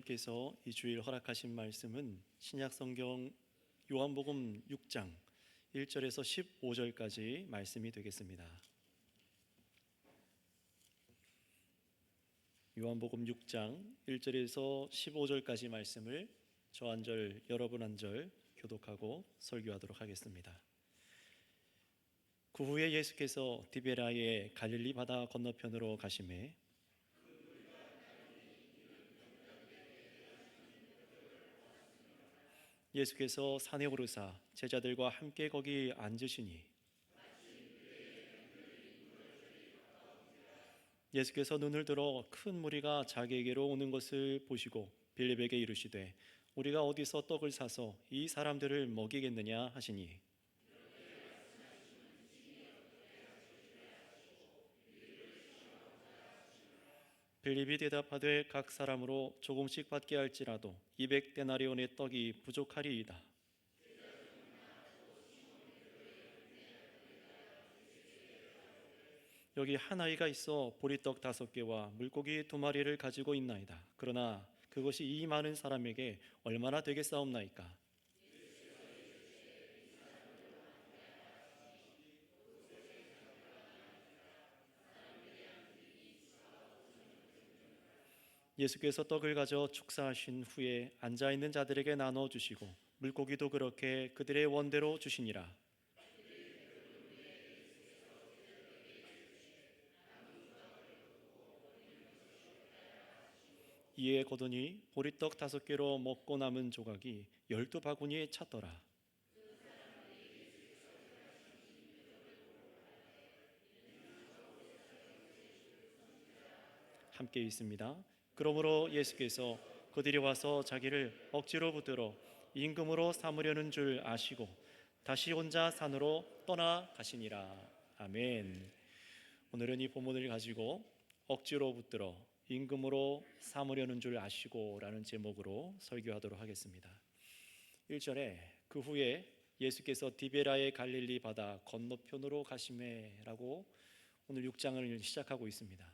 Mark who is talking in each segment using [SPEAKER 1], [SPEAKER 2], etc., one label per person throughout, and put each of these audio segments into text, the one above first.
[SPEAKER 1] 하나님께서 이 주일 허락하신 말씀은 신약성경 요한복음 6장 1절에서 15절까지 말씀이 되겠습니다. 요한복음 6장 1절에서 15절까지 말씀을 저 한 절 여러분 한 절 교독하고 설교하도록 하겠습니다. 그 후에 예수께서 디베라의 갈릴리 바다 건너편으로 가시매 예수께서 산에 오르사 제자들과 함께 거기 앉으시니 예수께서 눈을 들어 큰 무리가 자기에게로 오는 것을 보시고 빌립에게 이르시되 우리가 어디서 떡을 사서 이 사람들을 먹이겠느냐 하시니 빌립이 대답하되 각 사람으로 조금씩 받게 할지라도 200데나리온의 떡이 부족하리이다. 여기 한 아이가 있어 보리떡 5개와 물고기 2마리를 가지고 있나이다. 그러나 그것이 이 많은 사람에게 얼마나 되겠사옵나이까? 예수께서 떡을 가져 축사하신 후에 앉아있는 자들에게 나눠주시고 물고기도 그렇게 그들의 원대로 주시니라. 이에 거두니 보리떡 5개로 먹고 남은 조각이 12바구니에 찼더라. 함께 있습니다. 그러므로 예수께서 그들이 와서 자기를 억지로 붙들어 임금으로 삼으려는 줄 아시고 다시 혼자 산으로 떠나가시니라. 아멘. 오늘은 이 본문을 가지고 억지로 붙들어 임금으로 삼으려는 줄 아시고 라는 제목으로 설교하도록 하겠습니다. 1절에 그 후에 예수께서 디베라의 갈릴리 바다 건너편으로 가시매 라고 오늘 6장을 시작하고 있습니다.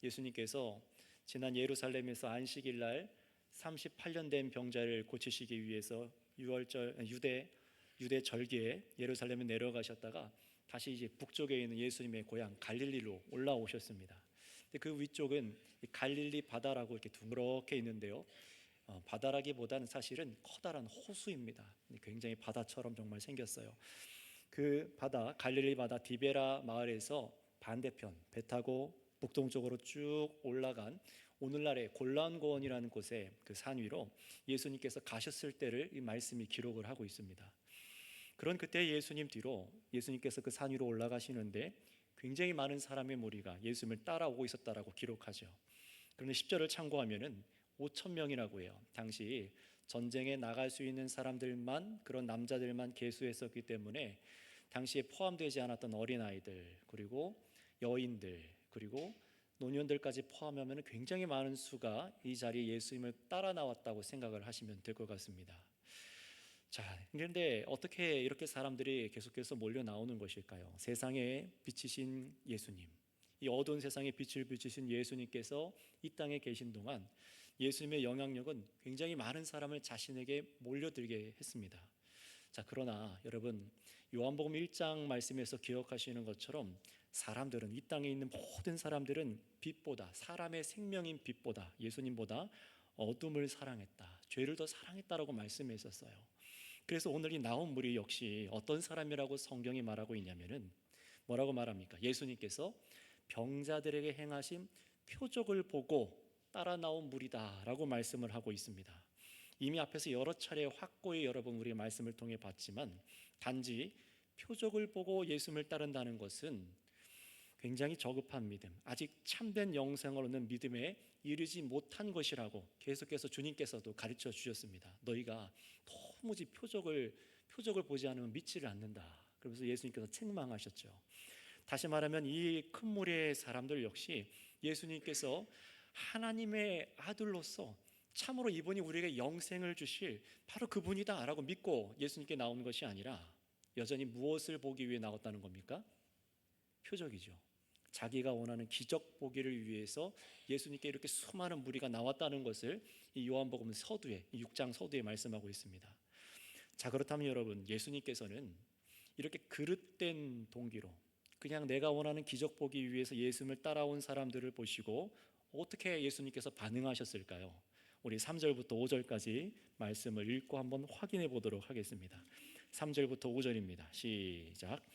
[SPEAKER 1] 예수님께서 지난 예루살렘에서 안식일 날 38년 된 병자를 고치시기 위해서 유대 절기에 예루살렘에 내려가셨다가 다시 이제 북쪽에 있는 예수님의 고향 갈릴리로 올라오셨습니다. 근데 그 위쪽은 갈릴리 바다라고 이렇게 둥그렇게 있는데요. 바다라기보다는 사실은 커다란 호수입니다. 굉장히 바다처럼 정말 생겼어요. 그 바다 갈릴리 바다 디베라 마을에서 반대편 배 타고 북동쪽으로 쭉 올라간 오늘날의 골란고원이라는 곳에 그 산 위로 예수님께서 가셨을 때를 이 말씀이 기록을 하고 있습니다. 그런 그때 예수님 뒤로 예수님께서 그 산 위로 올라가시는데 굉장히 많은 사람의 무리가 예수님을 따라오고 있었다라고 기록하죠. 그런데 10절을 참고하면은 5,000명이라고 해요. 당시 전쟁에 나갈 수 있는 사람들만, 그런 남자들만 계수했었기 때문에 당시에 포함되지 않았던 어린아이들, 그리고 여인들, 그리고 노년들까지 포함하면 굉장히 많은 수가 이 자리에 예수님을 따라 나왔다고 생각을 하시면 될 것 같습니다. 자, 그런데 어떻게 이렇게 사람들이 계속해서 몰려 나오는 것일까요? 세상에 비치신 예수님, 이 어두운 세상에 빛을 비치신 예수님께서 이 땅에 계신 동안 예수님의 영향력은 굉장히 많은 사람을 자신에게 몰려들게 했습니다. 자, 그러나 여러분, 요한복음 1장 말씀에서 기억하시는 것처럼 사람들은, 이 땅에 있는 모든 사람들은 빛보다, 사람의 생명인 빛보다, 예수님보다 어둠을 사랑했다, 죄를 더 사랑했다라고 말씀했었어요. 그래서 오늘 이 나온 무리 역시 어떤 사람이라고 성경이 말하고 있냐면은 뭐라고 말합니까? 예수님께서 병자들에게 행하신 표적을 보고 따라 나온 무리다라고 말씀을 하고 있습니다. 이미 앞에서 여러 차례 확고히 여러분 우리의 말씀을 통해 봤지만 단지 표적을 보고 예수님을 따른다는 것은 굉장히 저급한 믿음, 아직 참된 영생을 얻는 믿음에 이르지 못한 것이라고 계속해서 주님께서도 가르쳐 주셨습니다. 너희가 도무지 표적을 보지 않으면 믿지를 않는다. 그러면서 예수님께서 책망하셨죠. 다시 말하면 이 큰 무리의 사람들 역시 예수님께서 하나님의 아들로서 참으로 이분이 우리에게 영생을 주실 바로 그분이다 라고 믿고 예수님께 나오는 것이 아니라 여전히 무엇을 보기 위해 나왔다는 겁니까? 표적이죠. 자기가 원하는 기적 보기를 위해서 예수님께 이렇게 수많은 무리가 나왔다는 것을 이 요한복음 서두에, 이 6장 서두에 말씀하고 있습니다. 자, 그렇다면 여러분, 예수님께서는 이렇게 그릇된 동기로 그냥 내가 원하는 기적 보기 위해서 예수님을 따라온 사람들을 보시고 어떻게 예수님께서 반응하셨을까요? 우리 3절부터 5절까지 말씀을 읽고 한번 확인해 보도록 하겠습니다. 3절부터 5절입니다. 시작.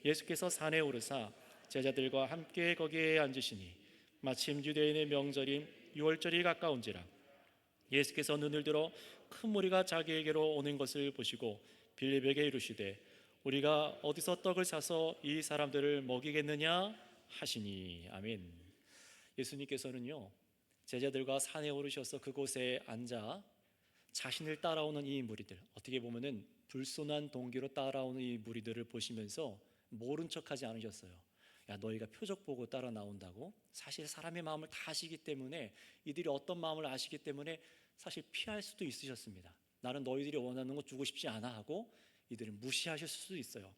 [SPEAKER 1] 예수께서 산에 오르사 제자들과 함께 거기에 앉으시니 마침 유대인의 명절인 유월절이 가까운지라. 예수께서 눈을 들어 큰 무리가 자기에게로 오는 것을 보시고 빌립에게 이르시되 우리가 어디서 떡을 사서 이 사람들을 먹이겠느냐 하시니. 아멘. 예수님께서는요, 제자들과 산에 오르셔서 그곳에 앉아 자신을 따라오는 이 무리들, 어떻게 보면은 불손한 동기로 따라오는 이 무리들을 보시면서 모른 척하지 않으셨어요. 야, 너희가 표적 보고 따라 나온다고? 사실 사람의 마음을 다 아시기 때문에, 이들이 어떤 마음을 아시기 때문에 사실 피할 수도 있으셨습니다. 나는 너희들이 원하는 거 주고 싶지 않아 하고 이들은 무시하실 수도 있어요.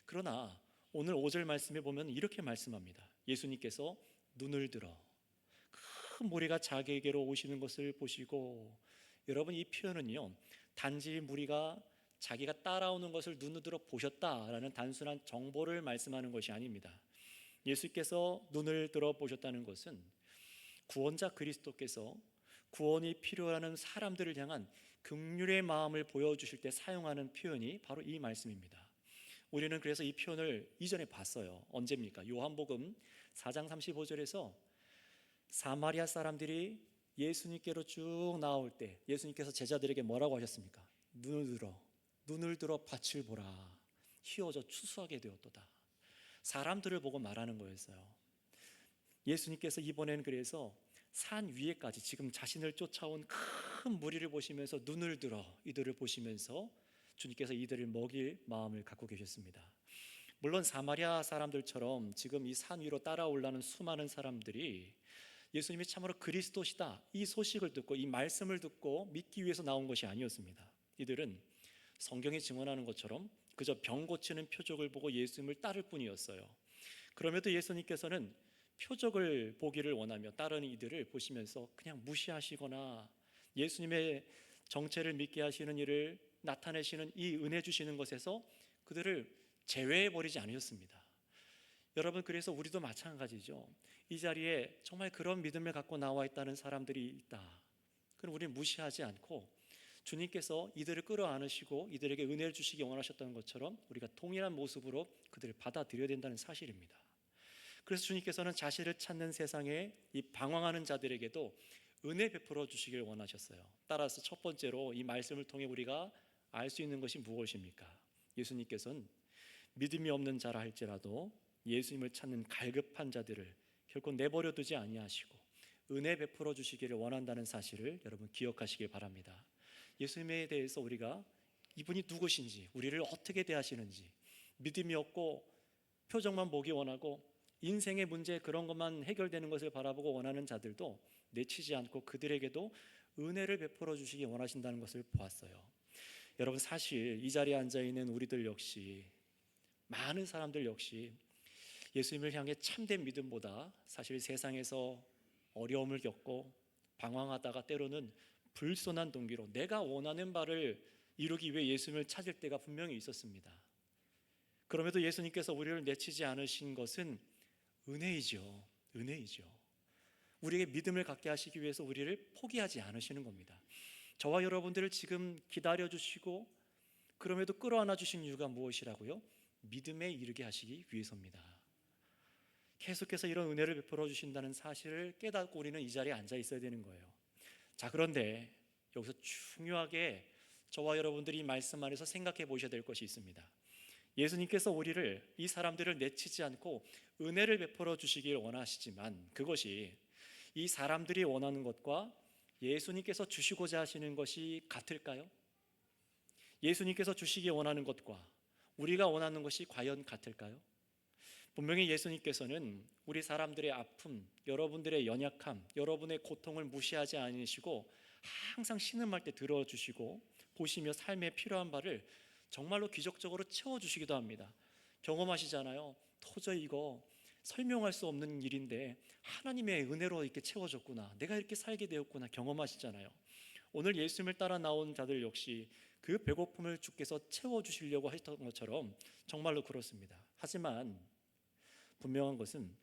[SPEAKER 1] 그러나 오늘 5절 말씀에 보면 이렇게 말씀합니다. 예수님께서 눈을 들어 큰 무리가 자기에게로 오시는 것을 보시고. 여러분, 이 표현은요, 단지 무리가 자기가 따라오는 것을 눈으로 들어 보셨다라는 단순한 정보를 말씀하는 것이 아닙니다. 예수께서 눈을 들어 보셨다는 것은 구원자 그리스도께서 구원이 필요하는 사람들을 향한 긍휼의 마음을 보여주실 때 사용하는 표현이 바로 이 말씀입니다. 우리는 그래서 이 표현을 이전에 봤어요. 언제입니까? 요한복음 4장 35절에서 사마리아 사람들이 예수님께로 쭉 나올 때 예수님께서 제자들에게 뭐라고 하셨습니까? 눈을 들어 밭을 보라. 희어져 추수하게 되었도다. 사람들을 보고 말하는 거였어요. 예수님께서 이번에는 그래서 산 위에까지 지금 자신을 쫓아온 큰 무리를 보시면서 눈을 들어 이들을 보시면서 주님께서 이들을 먹일 마음을 갖고 계셨습니다. 물론 사마리아 사람들처럼 지금 이 산 위로 따라올라는 수많은 사람들이 예수님이 참으로 그리스도시다, 이 소식을 듣고 이 말씀을 듣고 믿기 위해서 나온 것이 아니었습니다. 이들은 성경이 증언하는 것처럼 그저 병 고치는 표적을 보고 예수님을 따를 뿐이었어요. 그럼에도 예수님께서는 표적을 보기를 원하며 따르는 이들을 보시면서 그냥 무시하시거나 예수님의 정체를 믿게 하시는 일을 나타내시는 이 은혜 주시는 것에서 그들을 제외해버리지 않으셨습니다. 여러분, 그래서 우리도 마찬가지죠. 이 자리에 정말 그런 믿음을 갖고 나와 있다는 사람들이 있다. 그럼 우리는 무시하지 않고 주님께서 이들을 끌어안으시고 이들에게 은혜를 주시기 원하셨던 것처럼 우리가 동일한 모습으로 그들을 받아들여야 된다는 사실입니다. 그래서 주님께서는 자신을 찾는 세상에 이 방황하는 자들에게도 은혜 베풀어 주시길 원하셨어요. 따라서 첫 번째로 이 말씀을 통해 우리가 알 수 있는 것이 무엇입니까? 예수님께서는 믿음이 없는 자라 할지라도 예수님을 찾는 갈급한 자들을 결코 내버려 두지 아니하시고 은혜 베풀어 주시기를 원한다는 사실을 여러분 기억하시길 바랍니다. 예수님에 대해서 우리가 이분이 누구신지, 우리를 어떻게 대하시는지, 믿음이 없고 표정만 보기 원하고 인생의 문제 그런 것만 해결되는 것을 바라보고 원하는 자들도 내치지 않고 그들에게도 은혜를 베풀어 주시기 원하신다는 것을 보았어요. 여러분, 사실 이 자리에 앉아있는 우리들 역시, 많은 사람들 역시 예수님을 향해 참된 믿음보다 사실 세상에서 어려움을 겪고 방황하다가 때로는 불손한 동기로 내가 원하는 바를 이루기 위해 예수님을 찾을 때가 분명히 있었습니다. 그럼에도 예수님께서 우리를 내치지 않으신 것은 은혜이죠. 은혜이죠. 우리에게 믿음을 갖게 하시기 위해서 우리를 포기하지 않으시는 겁니다. 저와 여러분들을 지금 기다려주시고 그럼에도 끌어안아 주신 이유가 무엇이라고요? 믿음에 이르게 하시기 위해서입니다. 계속해서 이런 은혜를 베풀어 주신다는 사실을 깨닫고 우리는 이 자리에 앉아 있어야 되는 거예요. 자, 그런데 여기서 중요하게 저와 여러분들이 이 말씀 안에서 생각해 보셔야 될 것이 있습니다. 예수님께서 우리를, 이 사람들을 내치지 않고 은혜를 베풀어 주시길 원하시지만 그것이 이 사람들이 원하는 것과 예수님께서 주시고자 하시는 것이 같을까요? 예수님께서 주시기 원하는 것과 우리가 원하는 것이 과연 같을까요? 분명히 예수님께서는 우리 사람들의 아픔, 여러분들의 연약함, 여러분의 고통을 무시하지 않으시고 항상 신음할 때 들어주시고 보시며 삶에 필요한 바를 정말로 기적적으로 채워주시기도 합니다. 경험하시잖아요. 도저히 이거 설명할 수 없는 일인데 하나님의 은혜로 이렇게 채워졌구나, 내가 이렇게 살게 되었구나 경험하시잖아요. 오늘 예수님을 따라 나온 자들 역시 그 배고픔을 주께서 채워주시려고 하셨던 것처럼 정말로 그렇습니다. 하지만 분명한 것은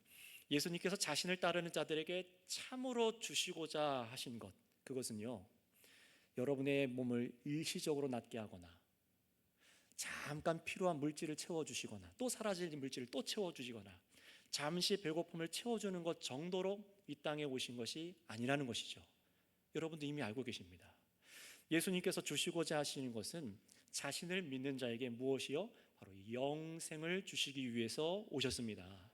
[SPEAKER 1] 예수님께서 자신을 따르는 자들에게 참으로 주시고자 하신 것, 그것은요, 여러분의 몸을 일시적으로 낫게 하거나 잠깐 필요한 물질을 채워주시거나 또 사라질 물질을 또 채워주시거나 잠시 배고픔을 채워주는 것 정도로 이 땅에 오신 것이 아니라는 것이죠. 여러분도 이미 알고 계십니다. 예수님께서 주시고자 하시는 것은 자신을 믿는 자에게 무엇이요? 바로 영생을 주시기 위해서 오셨습니다.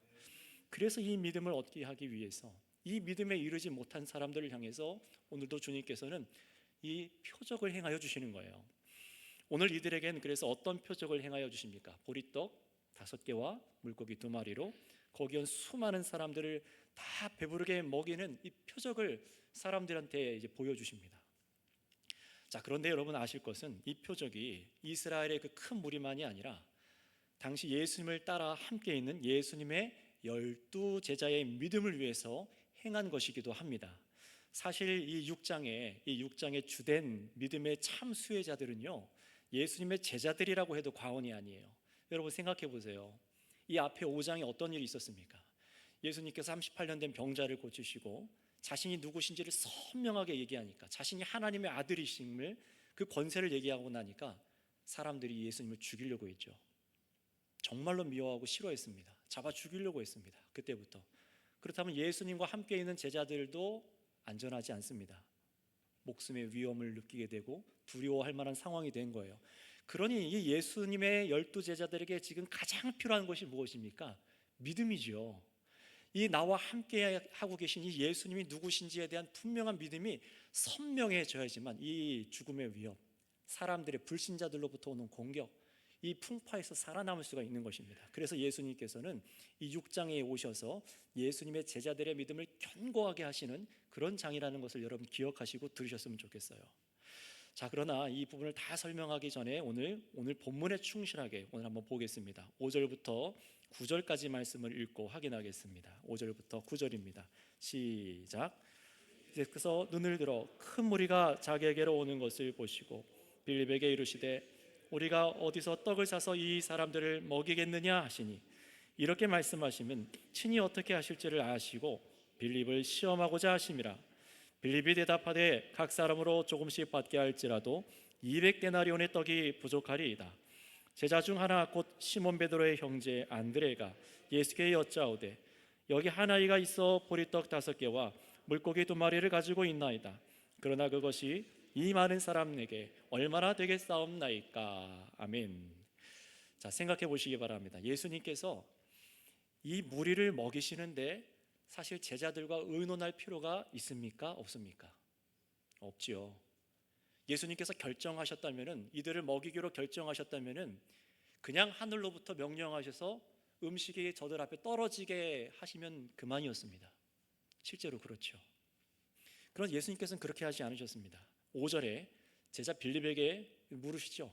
[SPEAKER 1] 그래서 이 믿음을 얻게 하기 위해서, 이 믿음에 이르지 못한 사람들을 향해서 오늘도 주님께서는 이 표적을 행하여 주시는 거예요. 오늘 이들에게는 그래서 어떤 표적을 행하여 주십니까? 보리떡 5개와 물고기 2마리로 거기 온 수많은 사람들을 다 배부르게 먹이는 이 표적을 사람들한테 이제 보여주십니다. 자, 그런데 여러분 아실 것은 이 표적이 이스라엘의 그 큰 무리만이 아니라 당시 예수님을 따라 함께 있는 예수님의 12제자의 믿음을 위해서 행한 것이기도 합니다. 사실 이 6장의 주된 믿음의 참 수혜자들은요, 예수님의 제자들이라고 해도 과언이 아니에요. 여러분 생각해 보세요. 이 앞에 5장에 어떤 일이 있었습니까? 예수님께서 38년 된 병자를 고치시고 자신이 누구신지를 선명하게 얘기하니까, 자신이 하나님의 아들이심을, 그 권세를 얘기하고 나니까 사람들이 예수님을 죽이려고 했죠. 정말로 미워하고 싫어했습니다. 잡아 죽이려고 했습니다. 그때부터. 그렇다면 예수님과 함께 있는 제자들도 안전하지 않습니다. 목숨의 위험을 느끼게 되고 두려워할 만한 상황이 된 거예요. 그러니 이 예수님의 12제자들에게 지금 가장 필요한 것이 무엇입니까? 믿음이죠. 이 나와 함께 하고 계신 이 예수님이 누구신지에 대한 분명한 믿음이 선명해져야지만 이 죽음의 위협, 사람들의 불신자들로부터 오는 공격, 이 풍파에서 살아남을 수가 있는 것입니다. 그래서 예수님께서는 이 6장에 오셔서 예수님의 제자들의 믿음을 견고하게 하시는 그런 장이라는 것을 여러분 기억하시고 들으셨으면 좋겠어요. 자, 그러나 이 부분을 다 설명하기 전에 오늘 본문에 충실하게 오늘 한번 보겠습니다. 5절부터 9절까지 말씀을 읽고 확인하겠습니다. 5절부터 9절입니다. 시작. 그래서 눈을 들어 큰 무리가 자기에게로 오는 것을 보시고 빌립에게 이르시되 우리가 어디서 떡을 사서 이 사람들을 먹이겠느냐 하시니, 이렇게 말씀하시면 친히 어떻게 하실지를 아시고 빌립을 시험하고자 하심이라. 빌립이 대답하되 각 사람으로 조금씩 받게 할지라도 200데나리온의 떡이 부족하리이다. 제자 중 하나 곧 시몬 베드로의 형제 안드레가 예수께 여짜오되 여기 한 아이가 있어 보리떡 5개와 물고기 2마리를 가지고 있나이다. 그러나 그것이 이 많은 사람에게 얼마나 되겠사옵나이까. 아멘. 자, 생각해 보시기 바랍니다. 예수님께서 이 무리를 먹이시는데 사실 제자들과 의논할 필요가 있습니까? 없습니까? 없지요. 예수님께서 결정하셨다면은, 이들을 먹이기로 결정하셨다면은 그냥 하늘로부터 명령하셔서 음식이 저들 앞에 떨어지게 하시면 그만이었습니다. 실제로 그렇죠. 그런데 예수님께서는 그렇게 하지 않으셨습니다. 5절에 제자 빌립에게 물으시죠.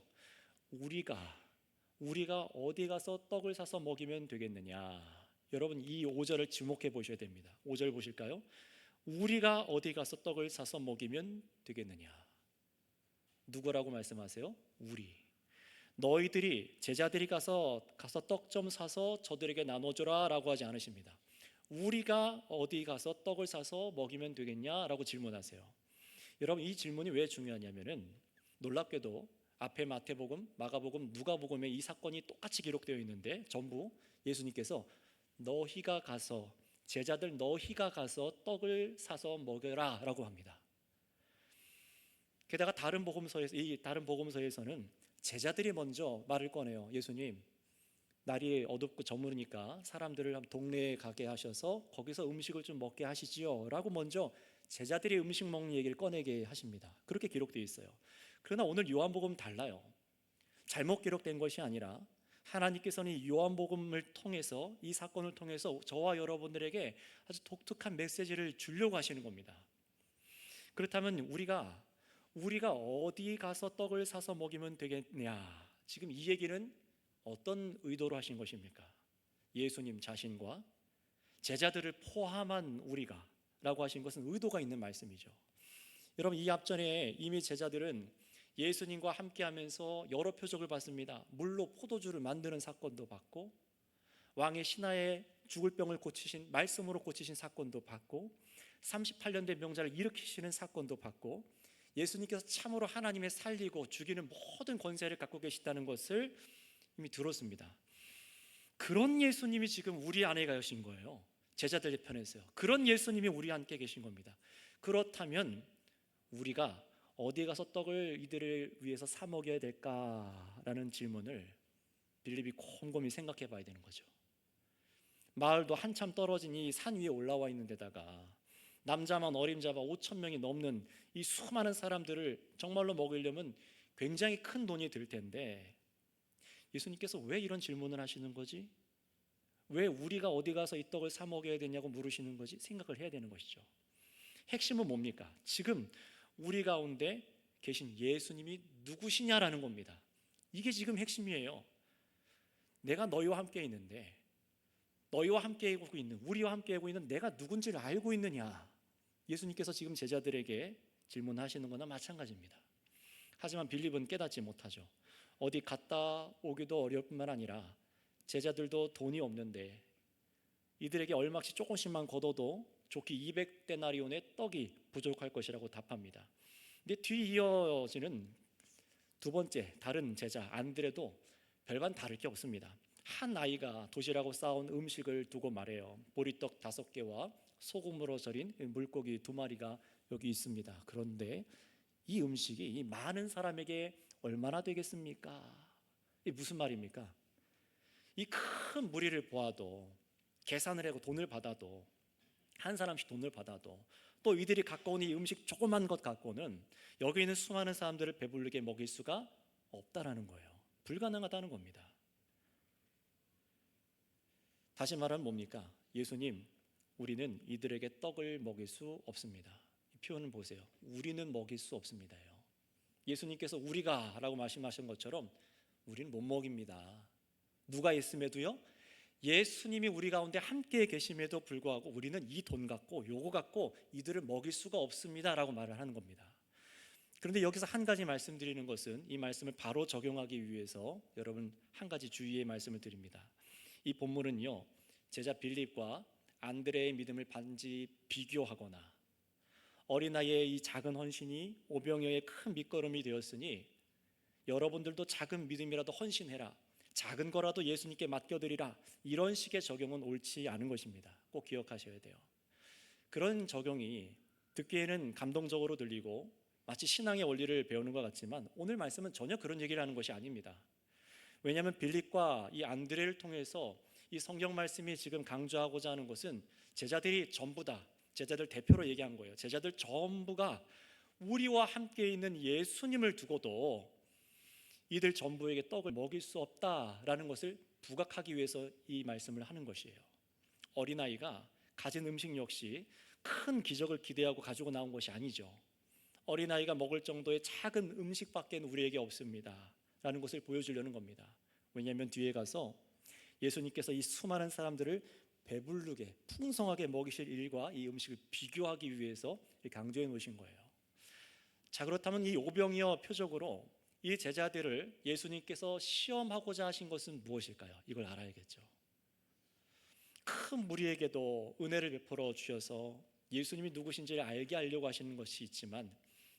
[SPEAKER 1] 우리가 어디 가서 떡을 사서 먹이면 되겠느냐. 여러분 이 5절을 주목해 보셔야 됩니다. 5절 보실까요? 우리가 어디 가서 떡을 사서 먹이면 되겠느냐. 누구라고 말씀하세요? 우리. 너희들이, 제자들이 가서 떡 좀 사서 저들에게 나눠줘라 라고 하지 않으십니다. 우리가 어디 가서 떡을 사서 먹이면 되겠냐라고 질문하세요. 여러분 이 질문이 왜 중요하냐면은, 놀랍게도 앞에 마태복음, 마가복음, 누가복음에 이 사건이 똑같이 기록되어 있는데 전부 예수님께서 너희가 가서, 제자들 너희가 가서 떡을 사서 먹여라 라고 합니다. 게다가 다른 복음서에서는 제자들이 먼저 말을 꺼내요. 예수님, 날이 어둡고 저무니까 사람들을 동네에 가게 하셔서 거기서 음식을 좀 먹게 하시지요 라고 먼저 제자들이 음식 먹는 얘기를 꺼내게 하십니다. 그렇게 기록되어 있어요. 그러나 오늘 요한복음은 달라요. 잘못 기록된 것이 아니라 하나님께서는 이 요한복음을 통해서, 이 사건을 통해서 저와 여러분들에게 아주 독특한 메시지를 주려고 하시는 겁니다. 그렇다면 우리가 어디 가서 떡을 사서 먹이면 되겠냐, 지금 이 얘기는 어떤 의도로 하신 것입니까? 예수님 자신과 제자들을 포함한 우리가 라고 하신 것은 의도가 있는 말씀이죠. 여러분, 이 앞전에 이미 제자들은 예수님과 함께하면서 여러 표적을 받습니다. 물로 포도주를 만드는 사건도 받고, 왕의 신하의 죽을 병을 고치신, 말씀으로 고치신 사건도 받고, 38년 된 병자를 일으키시는 사건도 받고, 예수님께서 참으로 하나님의 살리고 죽이는 모든 권세를 갖고 계시다는 것을 이미 들었습니다. 그런 예수님이 지금 우리 안에 계신 거예요. 제자들의 편에서요. 그런 예수님이 우리 함께 계신 겁니다. 그렇다면 우리가 어디 가서 떡을 이들을 위해서 사 먹여야 될까라는 질문을 빌립이 곰곰이 생각해 봐야 되는 거죠. 마을도 한참 떨어진 이 산 위에 올라와 있는 데다가 남자만 어림잡아 5천 명이 넘는 이 수많은 사람들을 정말로 먹이려면 굉장히 큰 돈이 들 텐데, 예수님께서 왜 이런 질문을 하시는 거지? 왜 우리가 어디 가서 이 떡을 사 먹여야 되냐고 물으시는 거지? 생각을 해야 되는 것이죠. 핵심은 뭡니까? 지금 우리 가운데 계신 예수님이 누구시냐라는 겁니다. 이게 지금 핵심이에요. 내가 너희와 함께 있는데, 너희와 함께 하고 있는, 우리와 함께 하고 있는 내가 누군지를 알고 있느냐? 예수님께서 지금 제자들에게 질문하시는 거나 마찬가지입니다. 하지만 빌립은 깨닫지 못하죠. 어디 갔다 오기도 어려울 뿐만 아니라 제자들도 돈이 없는데 이들에게 얼마씩 조금씩만 걷어도 좋기 200데나리온의 떡이 부족할 것이라고 답합니다. 근데 뒤이어지는 두 번째 다른 제자 안드레도 별반 다를 게 없습니다. 한 아이가 도시락으로 싸온 음식을 두고 말해요. 보리떡 5개와 소금으로 절인 물고기 2마리가 여기 있습니다. 그런데 이 음식이 이 많은 사람에게 얼마나 되겠습니까? 이게 무슨 말입니까? 이 큰 무리를 보아도, 계산을 하고 돈을 받아도, 한 사람씩 돈을 받아도, 또 이들이 갖고 온 이 음식 조그만 것 갖고는 여기 있는 수많은 사람들을 배부르게 먹일 수가 없다라는 거예요. 불가능하다는 겁니다. 다시 말하면 뭡니까? 예수님, 우리는 이들에게 떡을 먹일 수 없습니다. 이 표현을 보세요. 우리는 먹일 수 없습니다요. 예수님께서 우리가 라고 말씀하신 것처럼 우리는 못 먹입니다. 누가 있음에도요, 예수님이 우리 가운데 함께 계심에도 불구하고 우리는 이 돈 갖고 요거 갖고 이들을 먹일 수가 없습니다 라고 말을 하는 겁니다. 그런데 여기서 한 가지 말씀드리는 것은, 이 말씀을 바로 적용하기 위해서 여러분 한 가지 주의의 말씀을 드립니다. 이 본문은요, 제자 빌립과 안드레의 믿음을 반드시 비교하거나 어린아이의 이 작은 헌신이 오병이어의 큰 밑거름이 되었으니 여러분들도 작은 믿음이라도 헌신해라, 작은 거라도 예수님께 맡겨드리라, 이런 식의 적용은 옳지 않은 것입니다. 꼭 기억하셔야 돼요. 그런 적용이 듣기에는 감동적으로 들리고 마치 신앙의 원리를 배우는 것 같지만 오늘 말씀은 전혀 그런 얘기를 하는 것이 아닙니다. 왜냐하면 빌립과 이 안드레를 통해서 이 성경 말씀이 지금 강조하고자 하는 것은 제자들이 전부 다, 제자들 대표로 얘기한 거예요. 제자들 전부가 우리와 함께 있는 예수님을 두고도 이들 전부에게 떡을 먹일 수 없다라는 것을 부각하기 위해서 이 말씀을 하는 것이에요. 어린아이가 가진 음식 역시 큰 기적을 기대하고 가지고 나온 것이 아니죠. 어린아이가 먹을 정도의 작은 음식밖에 우리에게 없습니다 라는 것을 보여주려는 겁니다. 왜냐하면 뒤에 가서 예수님께서 이 수많은 사람들을 배부르게 풍성하게 먹이실 일과 이 음식을 비교하기 위해서 강조해 놓으신 거예요. 자, 그렇다면 이 오병이어 표적으로 이 제자들을 예수님께서 시험하고자 하신 것은 무엇일까요? 이걸 알아야겠죠. 큰 무리에게도 은혜를 베풀어 주셔서 예수님이 누구신지를 알게 하려고 하시는 것이 있지만,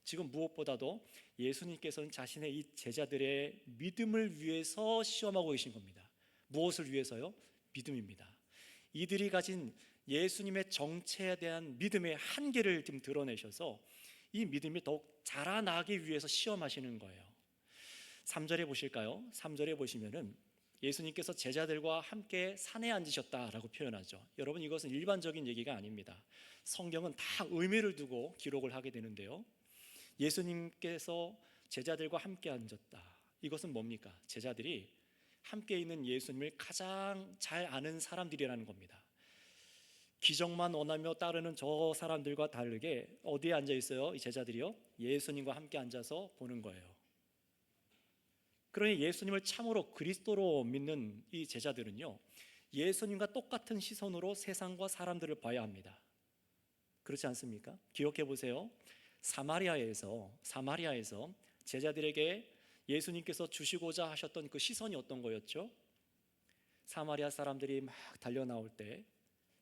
[SPEAKER 1] 지금 무엇보다도 예수님께서는 자신의 이 제자들의 믿음을 위해서 시험하고 계신 겁니다. 무엇을 위해서요? 믿음입니다. 이들이 가진 예수님의 정체에 대한 믿음의 한계를 지금 드러내셔서 이 믿음이 더욱 자라나기 위해서 시험하시는 거예요. 3절에 보실까요? 3절에 보시면은 예수님께서 제자들과 함께 산에 앉으셨다라고 표현하죠. 여러분, 이것은 일반적인 얘기가 아닙니다. 성경은 다 의미를 두고 기록을 하게 되는데요, 예수님께서 제자들과 함께 앉았다, 이것은 뭡니까? 제자들이 함께 있는 예수님을 가장 잘 아는 사람들이라는 겁니다. 기적만 원하며 따르는 저 사람들과 다르게 어디에 앉아 있어요? 이 제자들이요, 예수님과 함께 앉아서 보는 거예요. 그러니 예수님을 참으로 그리스도로 믿는 이 제자들은요, 예수님과 똑같은 시선으로 세상과 사람들을 봐야 합니다. 그렇지 않습니까? 기억해 보세요. 사마리아에서 제자들에게 예수님께서 주시고자 하셨던 그 시선이 어떤 거였죠? 사마리아 사람들이 막 달려 나올 때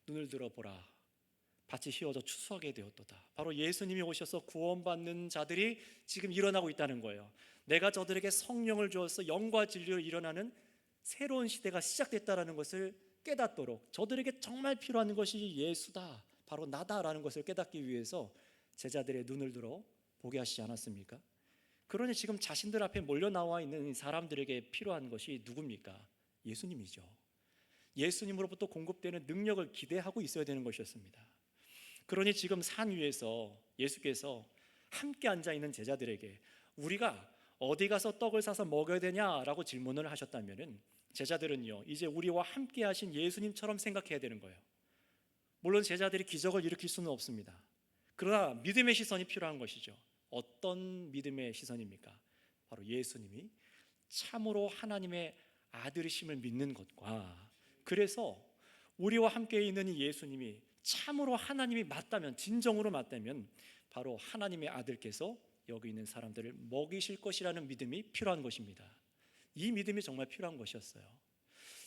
[SPEAKER 1] 눈을 들어보라, 밭이 휘어져 추수하게 되었도다. 바로 예수님이 오셔서 구원받는 자들이 지금 일어나고 있다는 거예요. 내가 저들에게 성령을 주어서 영과 진리로 일어나는 새로운 시대가 시작됐다는 것을 깨닫도록, 저들에게 정말 필요한 것이 예수다, 바로 나다라는 것을 깨닫기 위해서 제자들의 눈을 들어 보게 하시지 않았습니까? 그러니 지금 자신들 앞에 몰려 나와 있는 사람들에게 필요한 것이 누굽니까? 예수님이죠. 예수님으로부터 공급되는 능력을 기대하고 있어야 되는 것이었습니다. 그러니 지금 산 위에서 예수께서 함께 앉아 있는 제자들에게 우리가 어디 가서 떡을 사서 먹어야 되냐라고 질문을 하셨다면은, 제자들은요, 이제 우리와 함께 하신 예수님처럼 생각해야 되는 거예요. 물론 제자들이 기적을 일으킬 수는 없습니다. 그러나 믿음의 시선이 필요한 것이죠. 어떤 믿음의 시선입니까? 바로 예수님이 참으로 하나님의 아들이심을 믿는 것과, 그래서 우리와 함께 있는 이 예수님이 참으로 하나님이 맞다면, 진정으로 맞다면 바로 하나님의 아들께서 여기 있는 사람들을 먹이실 것이라는 믿음이 필요한 것입니다. 이 믿음이 정말 필요한 것이었어요.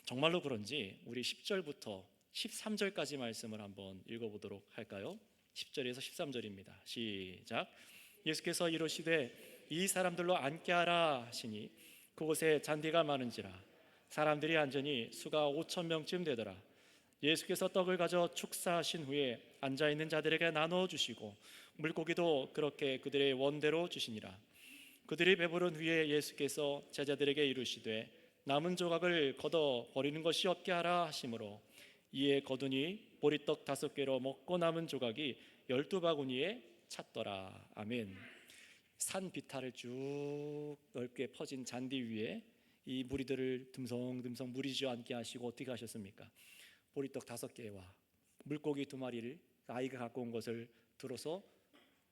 [SPEAKER 1] 정말로 그런지 우리 10절부터 13절까지 말씀을 한번 읽어보도록 할까요? 10절에서 13절입니다. 시작. 예수께서 이르시되 이 사람들로 앉게 하라 하시니 그곳에 잔디가 많은지라 사람들이 앉으니 수가 5,000명쯤 되더라. 예수께서 떡을 가져 축사하신 후에 앉아있는 자들에게 나눠주시고 물고기도 그렇게 그들의 원대로 주시니라. 그들이 배부른 후에 예수께서 제자들에게 이르시되 남은 조각을 걷어 버리는 것이 없게 하라 하시므로 이에 거두니 보리떡 5개로 먹고 남은 조각이 12바구니에 찼더라. 아멘. 산 비탈을 쭉 넓게 퍼진 잔디 위에 이 무리들을 듬성듬성 무리지어 앉게 하시고 어떻게 하셨습니까? 보리떡 5개와 물고기 2마리를 아이가 갖고 온 것을 들어서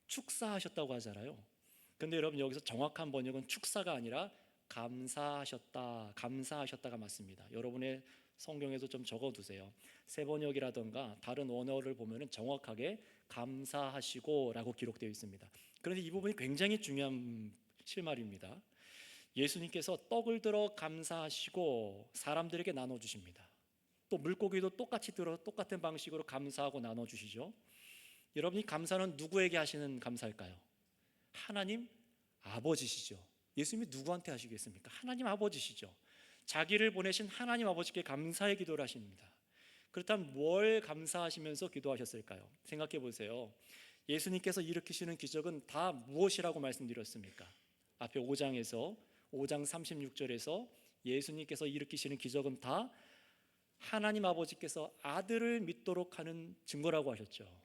[SPEAKER 1] 축사하셨다고 하잖아요. 근데 여러분, 여기서 정확한 번역은 축사가 아니라 감사하셨다가 맞습니다. 여러분의 성경에도 좀 적어두세요. 새 번역이라던가 다른 원어를 보면은 정확하게 감사하시고라고 기록되어 있습니다. 그런데 이 부분이 굉장히 중요한 실말입니다. 예수님께서 떡을 들어 감사하시고 사람들에게 나눠주십니다. 또 물고기도 똑같은 방식으로 감사하고 나눠주시죠. 여러분, 이 감사는 누구에게 하시는 감사일까요? 하나님 아버지시죠. 예수님이 누구한테 하시겠습니까? 하나님 아버지시죠. 자기를 보내신 하나님 아버지께 감사의 기도를 하십니다. 그렇다면 뭘 감사하시면서 기도하셨을까요? 생각해 보세요. 예수님께서 일으키시는 기적은 다 무엇이라고 말씀드렸습니까? 앞에 5장 36절에서 예수님께서 일으키시는 기적은 다 하나님 아버지께서 아들을 믿도록 하는 증거라고 하셨죠.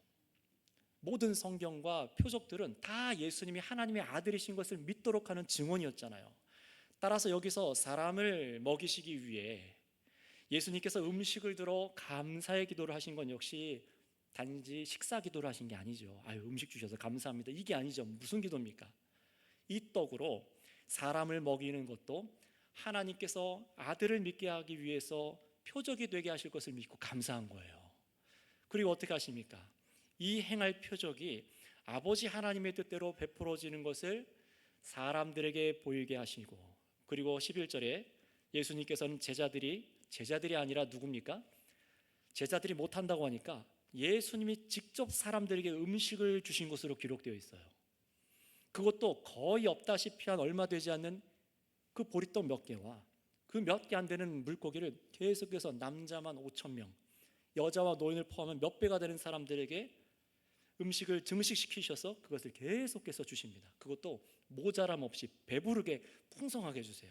[SPEAKER 1] 모든 성경과 표적들은 다 예수님이 하나님의 아들이신 것을 믿도록 하는 증언이었잖아요. 따라서 여기서 사람을 먹이시기 위해 예수님께서 음식을 들어 감사의 기도를 하신 건 역시 단지 식사 기도를 하신 게 아니죠. 음식 주셔서 감사합니다, 이게 아니죠. 무슨 기도입니까? 이 떡으로 사람을 먹이는 것도 하나님께서 아들을 믿게 하기 위해서 표적이 되게 하실 것을 믿고 감사한 거예요. 그리고 어떻게 하십니까? 이 행할 표적이 아버지 하나님의 뜻대로 베풀어지는 것을 사람들에게 보이게 하시고, 그리고 11절에 예수님께서는 제자들이 아니라 누굽니까? 제자들이 못한다고 하니까 예수님이 직접 사람들에게 음식을 주신 것으로 기록되어 있어요. 그것도 거의 없다시피 한 얼마 되지 않는 그 보리떡 몇 개와 그 몇 개 안 되는 물고기를 계속해서 남자만 5,000명, 여자와 노인을 포함한 몇 배가 되는 사람들에게 음식을 증식시키셔서 그것을 계속해서 주십니다. 그것도 모자람 없이 배부르게 풍성하게 주세요.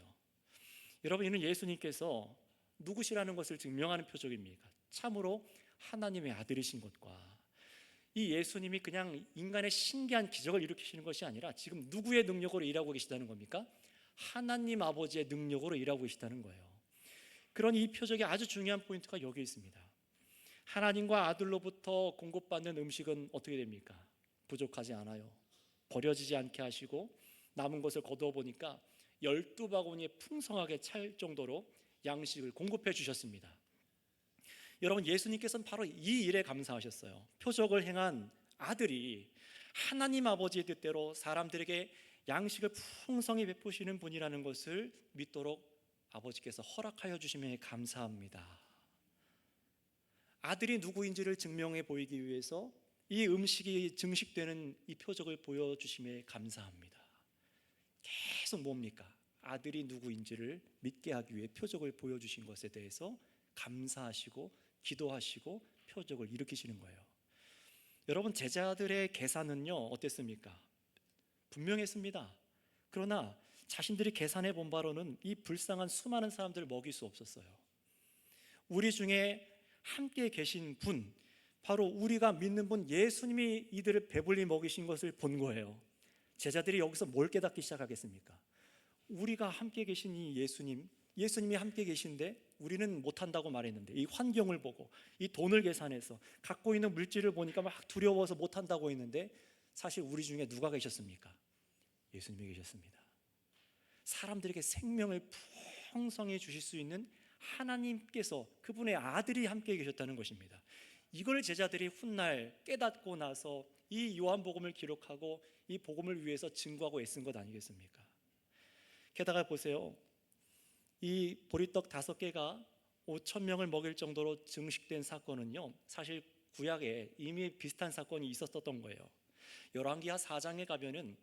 [SPEAKER 1] 여러분, 이는 예수님께서 누구시라는 것을 증명하는 표적입니까? 참으로 하나님의 아들이신 것과, 이 예수님이 그냥 인간의 신기한 기적을 일으키시는 것이 아니라 지금 누구의 능력으로 일하고 계시다는 겁니까? 하나님 아버지의 능력으로 일하고 계시다는 거예요. 그러니 이 표적의 아주 중요한 포인트가 여기 있습니다. 하나님과 아들로부터 공급받는 음식은 어떻게 됩니까? 부족하지 않아요. 버려지지 않게 하시고 남은 것을 거두어 보니까 12바구니에 풍성하게 찰 정도로 양식을 공급해 주셨습니다. 여러분, 예수님께서는 바로 이 일에 감사하셨어요. 표적을 행한 아들이 하나님 아버지의 뜻대로 사람들에게 양식을 풍성히 베푸시는 분이라는 것을 믿도록 아버지께서 허락하여 주심에 감사합니다. 아들이 누구인지를 증명해 보이기 위해서 이 음식이 증식되는 이 표적을 보여주심에 감사합니다. 계속 뭡니까? 아들이 누구인지를 믿게 하기 위해 표적을 보여주신 것에 대해서 감사하시고 기도하시고 표적을 일으키시는 거예요. 여러분, 제자들의 계산은요 어땠습니까? 분명했습니다. 그러나 자신들이 계산해 본 바로는 이 불쌍한 수많은 사람들을 먹일 수 없었어요. 우리 중에 함께 계신 분, 바로 우리가 믿는 분 예수님이 이들을 배불리 먹이신 것을 본 거예요. 제자들이 여기서 뭘 깨닫기 시작하겠습니까? 우리가 함께 계신 이 예수님이 함께 계신데 우리는 못한다고 말했는데, 이 환경을 보고 이 돈을 계산해서 갖고 있는 물질을 보니까 막 두려워서 못한다고 했는데, 사실 우리 중에 누가 계셨습니까? 예수님이 계셨습니다. 사람들에게 생명을 풍성히 주실 수 있는 하나님께서, 그분의 아들이 함께 계셨다는 것입니다. 이걸 제자들이 훗날 깨닫고 나서 이 요한복음을 기록하고 이 복음을 위해서 증거하고 애쓴 것 아니겠습니까? 게다가 보세요, 이 보리떡 5개가 5,000명을 먹일 정도로 증식된 사건은요, 사실 구약에 이미 비슷한 사건이 있었던 거예요. 열왕기하 4장에 가면은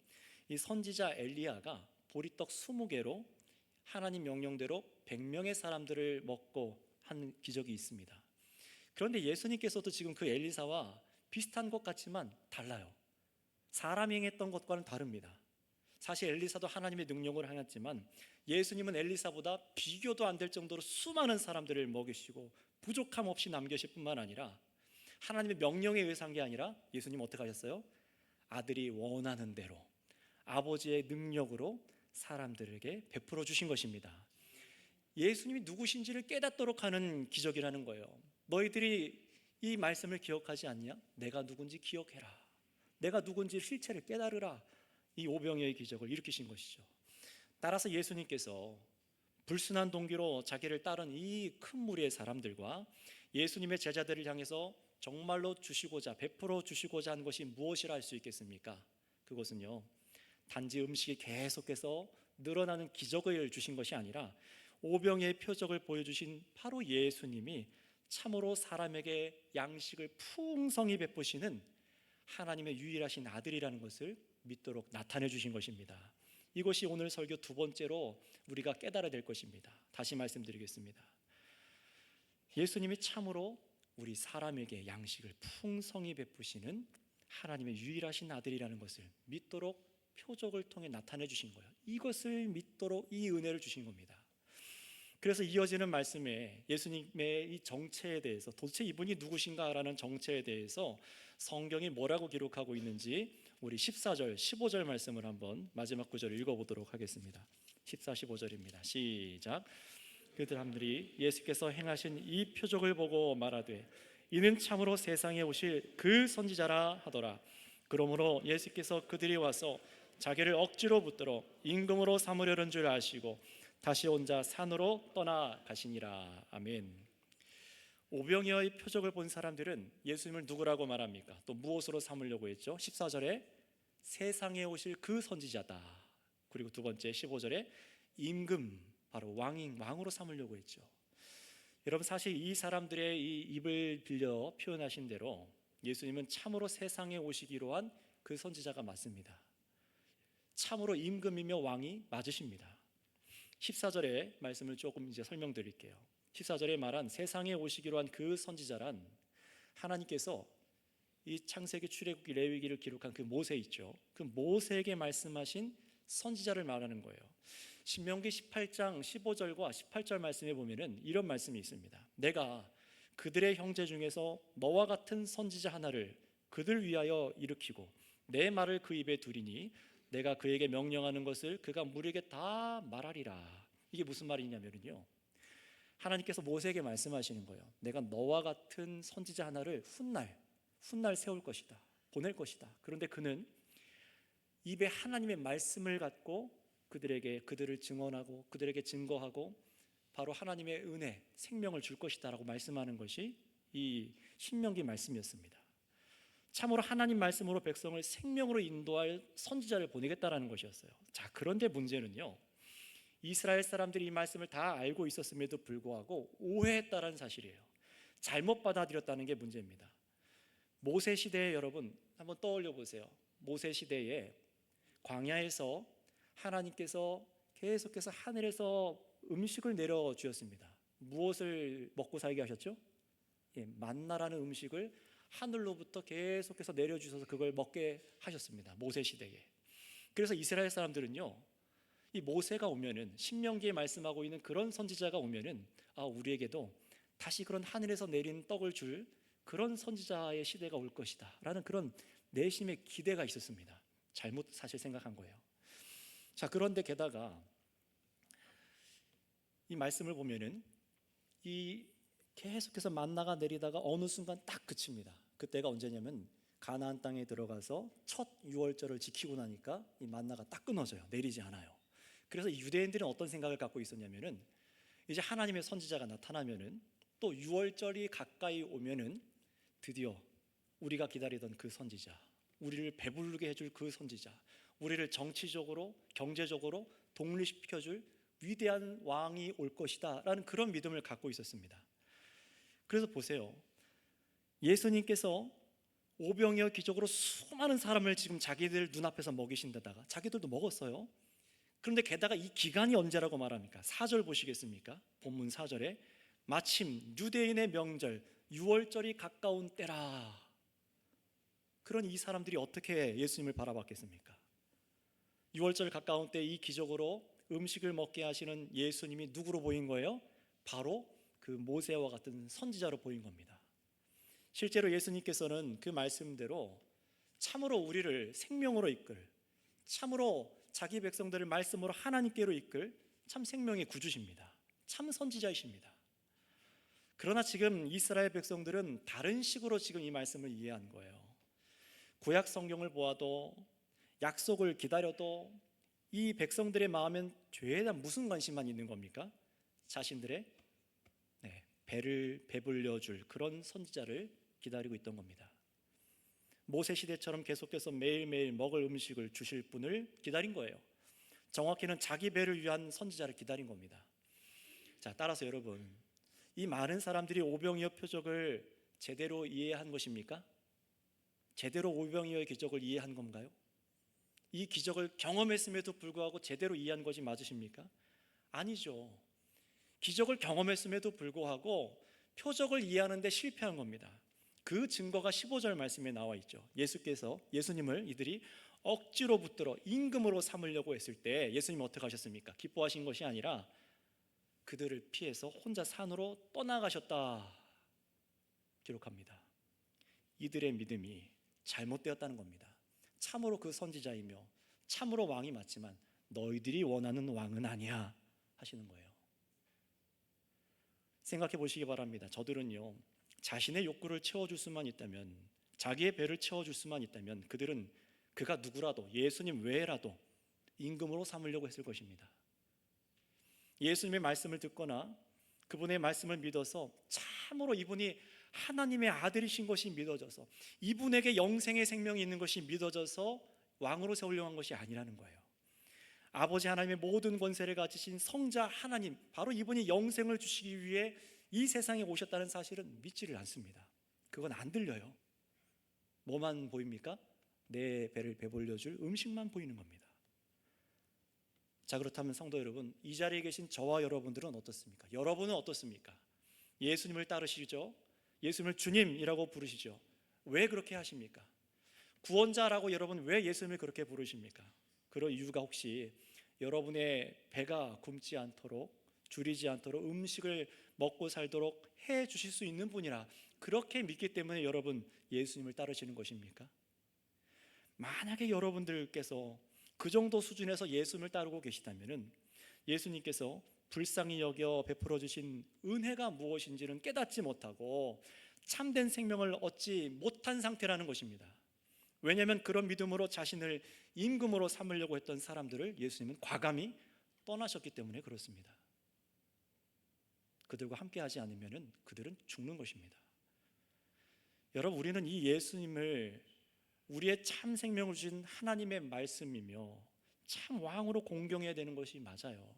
[SPEAKER 1] 이 선지자 엘리야가 보리떡 20개로 하나님 명령대로 100명의 사람들을 먹고 한 기적이 있습니다. 그런데 예수님께서도 지금 그 엘리사와 비슷한 것 같지만 달라요. 사람이 행했던 것과는 다릅니다. 사실 엘리사도 하나님의 능력을 행했지만 예수님은 엘리사보다 비교도 안 될 정도로 수많은 사람들을 먹이시고 부족함 없이 남겨실 뿐만 아니라 하나님의 명령에 의해서 한 게 아니라 예수님 어떻게 하셨어요? 아들이 원하는 대로 아버지의 능력으로 사람들에게 베풀어 주신 것입니다. 예수님이 누구신지를 깨닫도록 하는 기적이라는 거예요. 너희들이 이 말씀을 기억하지 않냐? 내가 누군지 기억해라. 내가 누군지 실체를 깨달으라. 이 오병이어의 기적을 일으키신 것이죠. 따라서 예수님께서 불순한 동기로 자기를 따른 이 큰 무리의 사람들과 예수님의 제자들을 향해서 정말로 주시고자, 베풀어 주시고자 한 것이 무엇이라 할 수 있겠습니까? 그것은요, 단지 음식이 계속해서 늘어나는 기적을 주신 것이 아니라 오병이의 표적을 보여주신 바로 예수님이 참으로 사람에게 양식을 풍성히 베푸시는 하나님의 유일하신 아들이라는 것을 믿도록 나타내 주신 것입니다. 이것이 오늘 설교 2번째로 우리가 깨달아야 될 것입니다. 다시 말씀드리겠습니다. 예수님이 참으로 우리 사람에게 양식을 풍성히 베푸시는 하나님의 유일하신 아들이라는 것을 믿도록 표적을 통해 나타내 주신 거예요. 이것을 믿도록 이 은혜를 주신 겁니다. 그래서 이어지는 말씀에 예수님의 이 정체에 대해서, 도대체 이분이 누구신가라는 정체에 대해서 성경이 뭐라고 기록하고 있는지 우리 14절, 15절 말씀을 한번 마지막 구절을 읽어보도록 하겠습니다. 14, 15절입니다. 시작. 그 사람들이 예수께서 행하신 이 표적을 보고 말하되 이는 참으로 세상에 오실 그 선지자라 하더라. 그러므로 예수께서 그들이 와서 자기를 억지로 붙들어 임금으로 삼으려는 줄 아시고 다시 혼자 산으로 떠나가시니라. 아멘. 오병이어의 표적을 본 사람들은 예수님을 누구라고 말합니까? 또 무엇으로 삼으려고 했죠? 14절에 세상에 오실 그 선지자다. 그리고 2번째 15절에 임금, 바로 왕으로 삼으려고 했죠. 여러분, 사실 이 사람들의 이 입을 빌려 표현하신 대로 예수님은 참으로 세상에 오시기로 한 그 선지자가 맞습니다. 참으로 임금이며 왕이 맞으십니다. 14절의 말씀을 조금 이제 설명드릴게요. 14절에 말한 세상에 오시기로 한 그 선지자란 하나님께서 이 창세기, 출애굽기, 레위기를 기록한 그 모세 있죠. 그 모세에게 말씀하신 선지자를 말하는 거예요. 신명기 18장 15절과 18절 말씀에 보면은 이런 말씀이 있습니다. 내가 그들의 형제 중에서 너와 같은 선지자 하나를 그들 위하여 일으키고 내 말을 그 입에 두리니 내가 그에게 명령하는 것을 그가 무리에게 다 말하리라. 이게 무슨 말이냐면요, 하나님께서 모세에게 말씀하시는 거예요. 내가 너와 같은 선지자 하나를 훗날 세울 것이다, 보낼 것이다. 그런데 그는 입에 하나님의 말씀을 갖고 그들을 증언하고 그들에게 증거하고 바로 하나님의 은혜, 생명을 줄 것이다라고 말씀하는 것이 이 신명기 말씀이었습니다. 참으로 하나님 말씀으로 백성을 생명으로 인도할 선지자를 보내겠다라는 것이었어요. 자, 그런데 문제는요, 이스라엘 사람들이 이 말씀을 다 알고 있었음에도 불구하고 오해했다는 사실이에요. 잘못 받아들였다는 게 문제입니다. 모세 시대에 여러분 한번 떠올려 보세요. 모세 시대에 광야에서 하나님께서 계속해서 하늘에서 음식을 내려주었습니다. 무엇을 먹고 살게 하셨죠? 만나라는 음식을 하늘로부터 계속해서 내려주셔서 그걸 먹게 하셨습니다. 모세 시대에. 그래서 이스라엘 사람들은요, 이 모세가 오면은, 신명기에 말씀하고 있는 그런 선지자가 오면은, 우리에게도 다시 그런 하늘에서 내린 떡을 줄 그런 선지자의 시대가 올 것이다 라는 그런 내심의 기대가 있었습니다. 잘못 사실 생각한 거예요. 자, 그런데 게다가 이 말씀을 보면은 이 계속해서 만나가 내리다가 어느 순간 딱 그칩니다. 그때가 언제냐면 가나안 땅에 들어가서 첫 유월절을 지키고 나니까 이 만나가 딱 끊어져요. 내리지 않아요. 그래서 유대인들은 어떤 생각을 갖고 있었냐면은, 이제 하나님의 선지자가 나타나면은, 또 유월절이 가까이 오면은 드디어 우리가 기다리던 그 선지자, 우리를 배부르게 해줄 그 선지자, 우리를 정치적으로 경제적으로 독립시켜줄 위대한 왕이 올 것이다 라는 그런 믿음을 갖고 있었습니다. 그래서 보세요, 예수님께서 오병이어 기적으로 수많은 사람을 지금 자기들 눈앞에서 먹이신 데다가 자기들도 먹었어요. 그런데 게다가 이 기간이 언제라고 말합니까? 4절 보시겠습니까? 본문 4절에 마침 유대인의 명절 유월절이 가까운 때라. 그런 이 사람들이 어떻게 예수님을 바라봤겠습니까? 유월절 가까운 때 이 기적으로 음식을 먹게 하시는 예수님이 누구로 보인 거예요? 바로 그 모세와 같은 선지자로 보인 겁니다. 실제로 예수님께서는 그 말씀대로 참으로 우리를 생명으로 이끌, 참으로 자기 백성들을 말씀으로 하나님께로 이끌 참 생명의 구주십니다. 참 선지자이십니다. 그러나 지금 이스라엘 백성들은 다른 식으로 지금 이 말씀을 이해한 거예요. 구약 성경을 보아도, 약속을 기다려도 이 백성들의 마음엔 죄에 대한 무슨 관심만 있는 겁니까? 자신들의 배를 배불려 줄 그런 선지자를 기다리고 있던 겁니다. 모세 시대처럼 계속해서 매일매일 먹을 음식을 주실 분을 기다린 거예요. 정확히는 자기 배를 위한 선지자를 기다린 겁니다. 자, 따라서 여러분, 이 많은 사람들이 오병이어 표적을 제대로 이해한 것입니까? 제대로 오병이어의 기적을 이해한 건가요? 이 기적을 경험했음에도 불구하고 제대로 이해한 것이 맞으십니까? 아니죠. 기적을 경험했음에도 불구하고 표적을 이해하는 데 실패한 겁니다. 그 증거가 15절 말씀에 나와 있죠. 예수님을 이들이 억지로 붙들어 임금으로 삼으려고 했을 때 예수님은 어떻게 하셨습니까? 기뻐하신 것이 아니라 그들을 피해서 혼자 산으로 떠나가셨다 기록합니다. 이들의 믿음이 잘못되었다는 겁니다. 참으로 그 선지자이며 참으로 왕이 맞지만 너희들이 원하는 왕은 아니야 하시는 거예요. 생각해 보시기 바랍니다. 저들은요, 자신의 욕구를 채워줄 수만 있다면, 자기의 배를 채워줄 수만 있다면 그들은 그가 누구라도, 예수님 외에라도 임금으로 삼으려고 했을 것입니다. 예수님의 말씀을 듣거나 그분의 말씀을 믿어서 참으로 이분이 하나님의 아들이신 것이 믿어져서, 이분에게 영생의 생명이 있는 것이 믿어져서 왕으로 세우려고 한 것이 아니라는 거예요. 아버지 하나님의 모든 권세를 가지신 성자 하나님, 바로 이분이 영생을 주시기 위해 이 세상에 오셨다는 사실은 믿지를 않습니다. 그건 안 들려요. 뭐만 보입니까? 내 배를 배불려 줄 음식만 보이는 겁니다. 자, 그렇다면 성도 여러분, 이 자리에 계신 저와 여러분들은 어떻습니까? 여러분은 어떻습니까? 예수님을 따르시죠? 예수님을 주님이라고 부르시죠? 왜 그렇게 하십니까? 구원자라고 여러분 왜 예수님을 그렇게 부르십니까? 그런 이유가 혹시 여러분의 배가 굶지 않도록, 줄이지 않도록 음식을 먹고 살도록 해 주실 수 있는 분이라 그렇게 믿기 때문에 여러분 예수님을 따르시는 것입니까? 만약에 여러분들께서 그 정도 수준에서 예수님을 따르고 계시다면 예수님께서 불쌍히 여겨 베풀어 주신 은혜가 무엇인지는 깨닫지 못하고 참된 생명을 얻지 못한 상태라는 것입니다. 왜냐하면 그런 믿음으로 자신을 임금으로 삼으려고 했던 사람들을 예수님은 과감히 떠나셨기 때문에 그렇습니다. 그들과 함께하지 않으면 그들은 죽는 것입니다. 여러분, 우리는 이 예수님을 우리의 참 생명을 주신 하나님의 말씀이며 참 왕으로 공경해야 되는 것이 맞아요.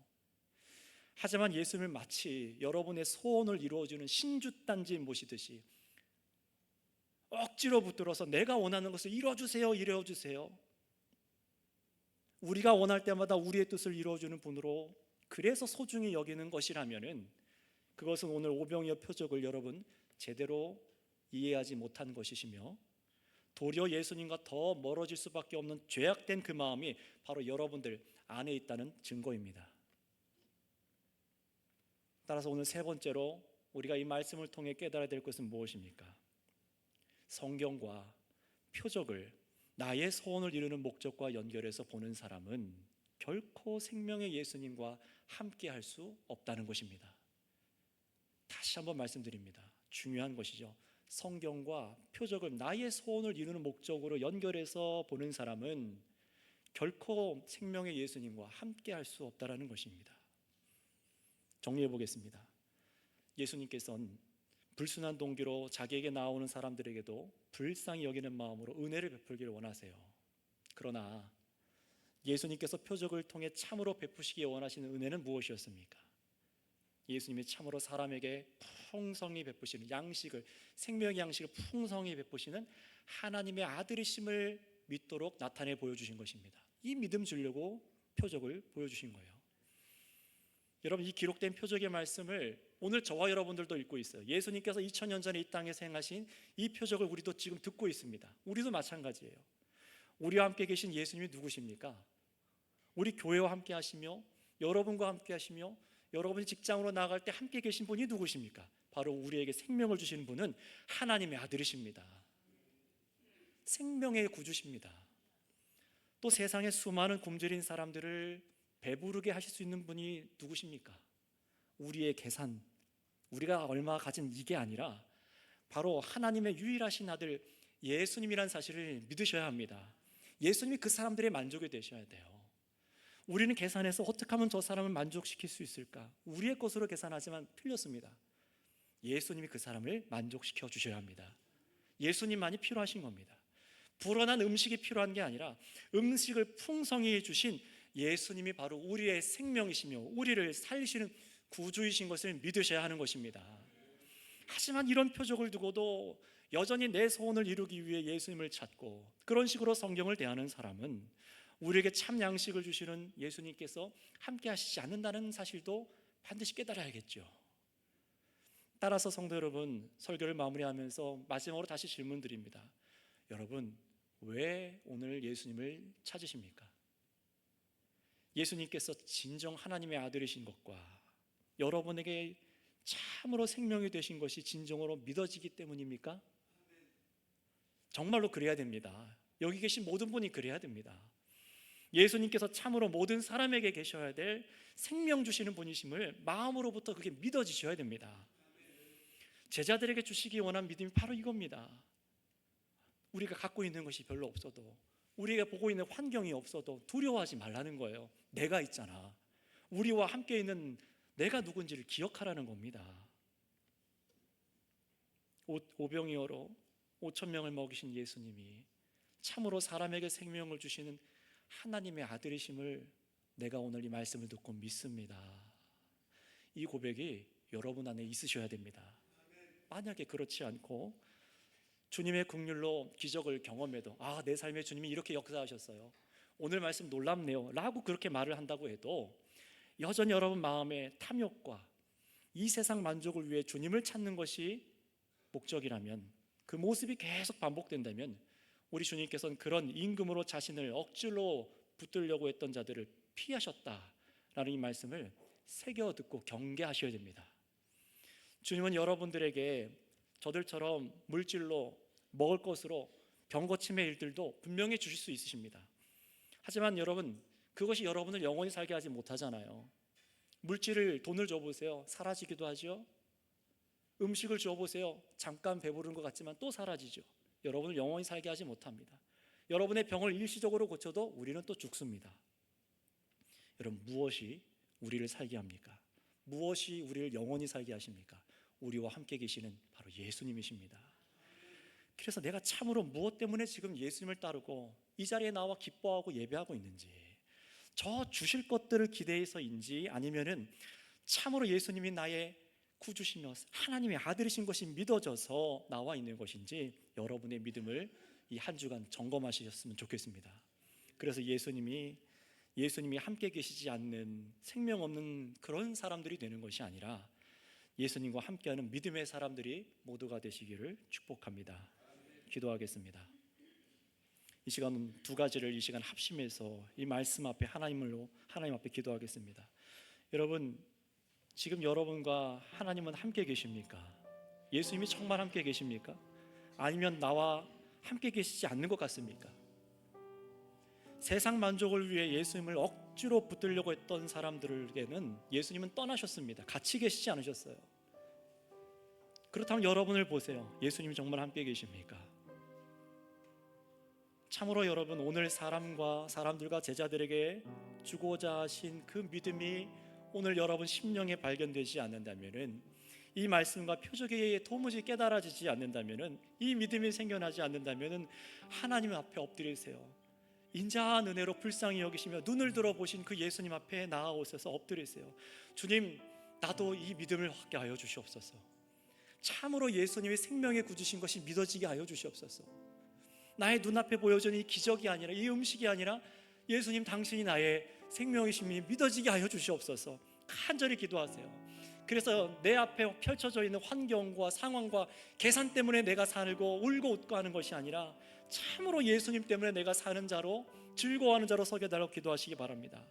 [SPEAKER 1] 하지만 예수님을 마치 여러분의 소원을 이루어주는 신주단지 모시듯이 억지로 붙들어서 내가 원하는 것을 이루어주세요, 이루어주세요. 우리가 원할 때마다 우리의 뜻을 이루어주는 분으로 그래서 소중히 여기는 것이라면은 그것은 오늘 오병이어 표적을 여러분 제대로 이해하지 못한 것이시며 도리어 예수님과 더 멀어질 수밖에 없는 죄악된 그 마음이 바로 여러분들 안에 있다는 증거입니다. 따라서 오늘 세 번째로 우리가 이 말씀을 통해 깨달아야 될 것은 무엇입니까? 성경과 표적을 나의 소원을 이루는 목적과 연결해서 보는 사람은 결코 생명의 예수님과 함께 할 수 없다는 것입니다. 다시 한번 말씀드립니다. 중요한 것이죠. 성경과 표적을 나의 소원을 이루는 목적으로 연결해서 보는 사람은 결코 생명의 예수님과 함께 할 수 없다는 것입니다. 정리해 보겠습니다. 예수님께서는 불순한 동기로 자기에게 나오는 사람들에게도 불쌍히 여기는 마음으로 은혜를 베풀기를 원하세요. 그러나 예수님께서 표적을 통해 참으로 베푸시기 원하시는 은혜는 무엇이었습니까? 예수님이 참으로 사람에게 풍성히 베푸시는 양식을, 생명의 양식을 풍성히 베푸시는 하나님의 아들이심을 믿도록 나타내 보여주신 것입니다. 이 믿음 주려고 표적을 보여주신 거예요. 여러분, 이 기록된 표적의 말씀을 오늘 저와 여러분들도 읽고 있어요. 예수님께서 2000년 전에 이 땅에서 행하신 이 표적을 우리도 지금 듣고 있습니다. 우리도 마찬가지예요. 우리와 함께 계신 예수님이 누구십니까? 우리 교회와 함께 하시며 여러분과 함께 하시며 여러분이 직장으로 나아갈 때 함께 계신 분이 누구십니까? 바로 우리에게 생명을 주시는 분은 하나님의 아들이십니다. 생명의 구주십니다. 또 세상의 수많은 굶주린 사람들을 배부르게 하실 수 있는 분이 누구십니까? 우리의 계산, 우리가 얼마 가진 이게 아니라 바로 하나님의 유일하신 아들 예수님이라는 사실을 믿으셔야 합니다. 예수님이 그 사람들의 만족이 되셔야 돼요. 우리는 계산해서 어떻게 하면 저 사람을 만족시킬 수 있을까? 우리의 것으로 계산하지만 틀렸습니다. 예수님이 그 사람을 만족시켜 주셔야 합니다. 예수님만이 필요하신 겁니다. 불어난 음식이 필요한 게 아니라 음식을 풍성히 주신 예수님이 바로 우리의 생명이시며 우리를 살리시는 구주이신 것을 믿으셔야 하는 것입니다. 하지만 이런 표적을 두고도 여전히 내 소원을 이루기 위해 예수님을 찾고 그런 식으로 성경을 대하는 사람은 우리에게 참 양식을 주시는 예수님께서 함께 하시지 않는다는 사실도 반드시 깨달아야겠죠. 따라서 성도 여러분, 설교를 마무리하면서 마지막으로 다시 질문 드립니다. 여러분, 왜 오늘 예수님을 찾으십니까? 예수님께서 진정 하나님의 아들이신 것과 여러분에게 참으로 생명이 되신 것이 진정으로 믿어지기 때문입니까? 정말로 그래야 됩니다. 여기 계신 모든 분이 그래야 됩니다. 예수님께서 참으로 모든 사람에게 계셔야 될 생명 주시는 분이심을 마음으로부터 그게 믿어지셔야 됩니다. 제자들에게 주시기 원한 믿음이 바로 이겁니다. 우리가 갖고 있는 것이 별로 없어도, 우리가 보고 있는 환경이 없어도 두려워하지 말라는 거예요. 내가 있잖아. 우리와 함께 있는 내가 누군지를 기억하라는 겁니다. 오병이어로 5,000명을 먹이신 예수님이 참으로 사람에게 생명을 주시는 하나님의 아들이심을 내가 오늘 이 말씀을 듣고 믿습니다. 이 고백이 여러분 안에 있으셔야 됩니다. 만약에 그렇지 않고 주님의 긍휼로 기적을 경험해도 내 삶에 주님이 이렇게 역사하셨어요, 오늘 말씀 놀랍네요 라고 그렇게 말을 한다고 해도 여전히 여러분 마음의 탐욕과 이 세상 만족을 위해 주님을 찾는 것이 목적이라면, 그 모습이 계속 반복된다면 우리 주님께서는 그런 임금으로 자신을 억지로 붙들려고 했던 자들을 피하셨다라는 이 말씀을 새겨 듣고 경계하셔야 됩니다. 주님은 여러분들에게 저들처럼 물질로 먹을 것으로 병 고침의 일들도 분명히 주실 수 있으십니다. 하지만 여러분, 그것이 여러분을 영원히 살게 하지 못하잖아요. 물질을, 돈을 줘보세요. 사라지기도 하죠. 음식을 줘보세요. 잠깐 배부른 것 같지만 또 사라지죠. 여러분을 영원히 살게 하지 못합니다. 여러분의 병을 일시적으로 고쳐도 우리는 또 죽습니다. 여러분, 무엇이 우리를 살게 합니까? 무엇이 우리를 영원히 살게 하십니까? 우리와 함께 계시는 바로 예수님이십니다. 그래서 내가 참으로 무엇 때문에 지금 예수님을 따르고 이 자리에 나와 기뻐하고 예배하고 있는지, 저 주실 것들을 기대해서인지, 아니면은 참으로 예수님이 나의 구주시며 하나님의 아들이신 것이 믿어져서 나와 있는 것인지, 여러분의 믿음을 이 한 주간 점검하셨으면 좋겠습니다. 그래서 예수님이 함께 계시지 않는 생명 없는 그런 사람들이 되는 것이 아니라 예수님과 함께하는 믿음의 사람들이 모두가 되시기를 축복합니다. 기도하겠습니다. 이 시간 두 가지를 이 시간 합심해서 이 말씀 앞에 하나님 앞에 기도하겠습니다. 여러분, 지금 여러분과 하나님은 함께 계십니까? 예수님이 정말 함께 계십니까? 아니면 나와 함께 계시지 않는 것 같습니까? 세상 만족을 위해 예수님을 억지로 붙들려고 했던 사람들에게는 예수님은 떠나셨습니다. 같이 계시지 않으셨어요. 그렇다면 여러분을 보세요. 예수님이 정말 함께 계십니까? 참으로 여러분, 오늘 사람들과 제자들에게 주고자 하신 그 믿음이 오늘 여러분 심령에 발견되지 않는다면은, 이 말씀과 표적이 도무지 깨달아지지 않는다면은, 이 믿음이 생겨나지 않는다면은 하나님 앞에 엎드리세요. 인자한 은혜로 불쌍히 여기시며 눈을 들어보신 그 예수님 앞에 나아오셔서 엎드리세요. 주님, 나도 이 믿음을 갖게 하여 주시옵소서. 참으로 예수님이 생명의 구주신 것이 믿어지게 하여 주시옵소서. 나의 눈앞에 보여주는 이 기적이 아니라, 이 음식이 아니라 예수님 당신이 나의 생명이심이 믿어지게 하여 주시옵소서. 간절히 기도하세요. 그래서 내 앞에 펼쳐져 있는 환경과 상황과 계산 때문에 내가 살고 울고 웃고 하는 것이 아니라 참으로 예수님 때문에 내가 사는 자로, 즐거워하는 자로 서게 달라고 기도하시기 바랍니다.